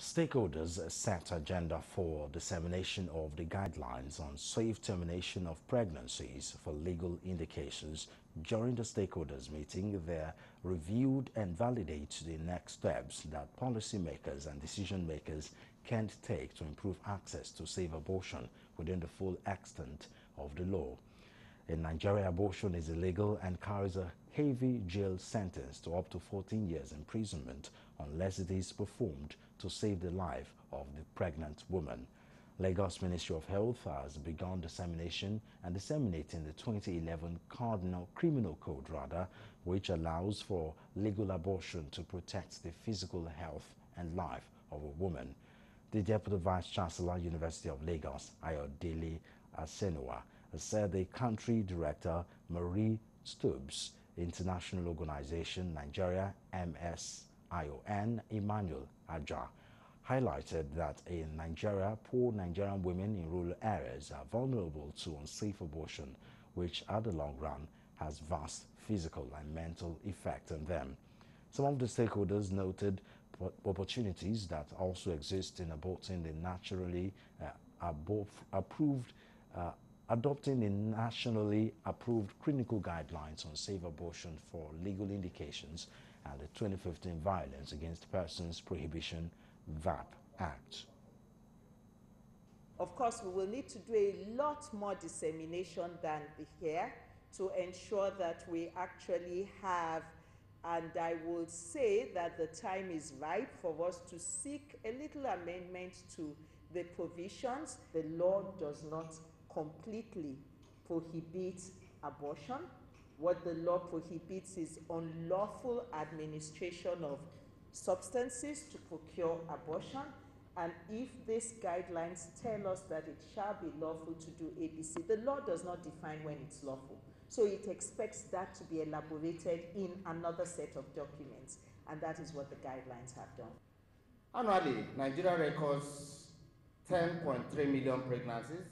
Stakeholders set agenda for dissemination of the guidelines on safe termination of pregnancies for legal indications. During the stakeholders meeting, they reviewed and validated the next steps that policymakers and decision makers can take to improve access to safe abortion within the full extent of the law. In Nigeria, abortion is illegal and carries a heavy jail sentence to up to 14 years imprisonment unless it is performed to save the life of the pregnant woman. Lagos Ministry of Health has begun dissemination and disseminating the 2011 Cardinal Criminal Code, which allows for legal abortion to protect the physical health and life of a woman. The Deputy Vice Chancellor, University of Lagos, Ayodele Asenua, said the country director, Marie Stubbs, International Organization, Nigeria, MSION, Emmanuel Aja, highlighted that in Nigeria, poor Nigerian women in rural areas are vulnerable to unsafe abortion, which at the long run has vast physical and mental effect on them. Some of the stakeholders noted opportunities that also exist in aborting the adopting the nationally approved clinical guidelines on safe abortion for legal indications and the 2015 Violence Against Persons Prohibition (VAP) Act. Of course, we will need to do a lot more dissemination than here to ensure that we actually have, and I will say that the time is ripe for us to seek a little amendment to the provisions. The law does not completely prohibit abortion. What the law prohibits is unlawful administration of substances to procure abortion. And if these guidelines tell us that it shall be lawful to do ABC, the law does not define when it's lawful. So it expects that to be elaborated in another set of documents, and that is what the guidelines have done. Annually, Nigeria records 10.3 million pregnancies.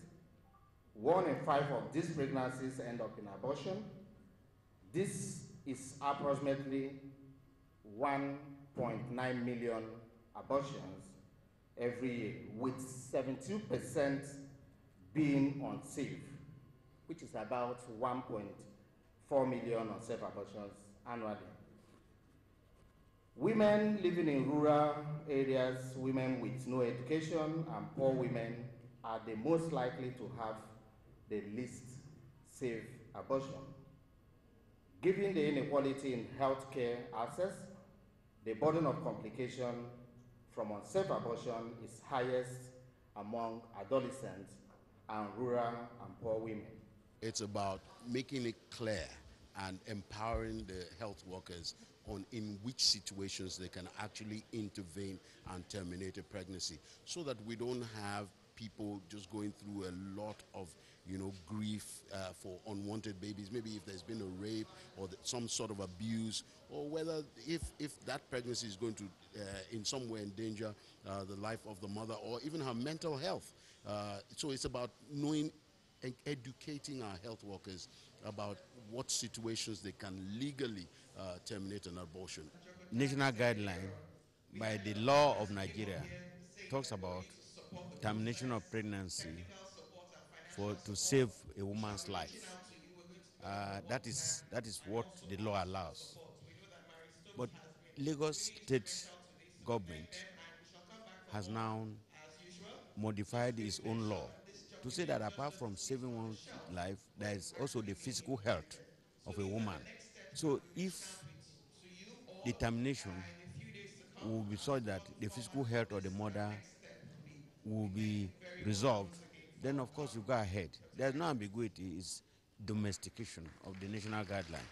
1 in 5 of these pregnancies end up in abortion. This is approximately 1.9 million abortions every year, with 72% being unsafe, which is about 1.4 million unsafe abortions annually. Women living in rural areas, women with no education, and poor women are the most likely to have the least safe abortion. Given the inequality in healthcare access, the burden of complication from unsafe abortion is highest among adolescents and rural and poor women. It's about making it clear and empowering the health workers on in which situations they can actually intervene and terminate a pregnancy, so that we don't have people just going through a lot of grief for unwanted babies. Maybe if there's been a rape or some sort of abuse, or whether if that pregnancy is going to in some way endanger the life of the mother or even her mental health. So it's about knowing and educating our health workers about what situations they can legally terminate an abortion. National guideline by the law of Nigeria talks about termination of pregnancy to save a woman's life. That is what the law allows. But Lagos State government has now modified its own law to say that apart from saving one's life, there is also the physical health of a woman. So if the termination will be such that the physical health of the mother will be resolved, then of course you go ahead. There's no ambiguity, it's domestication of the national guideline.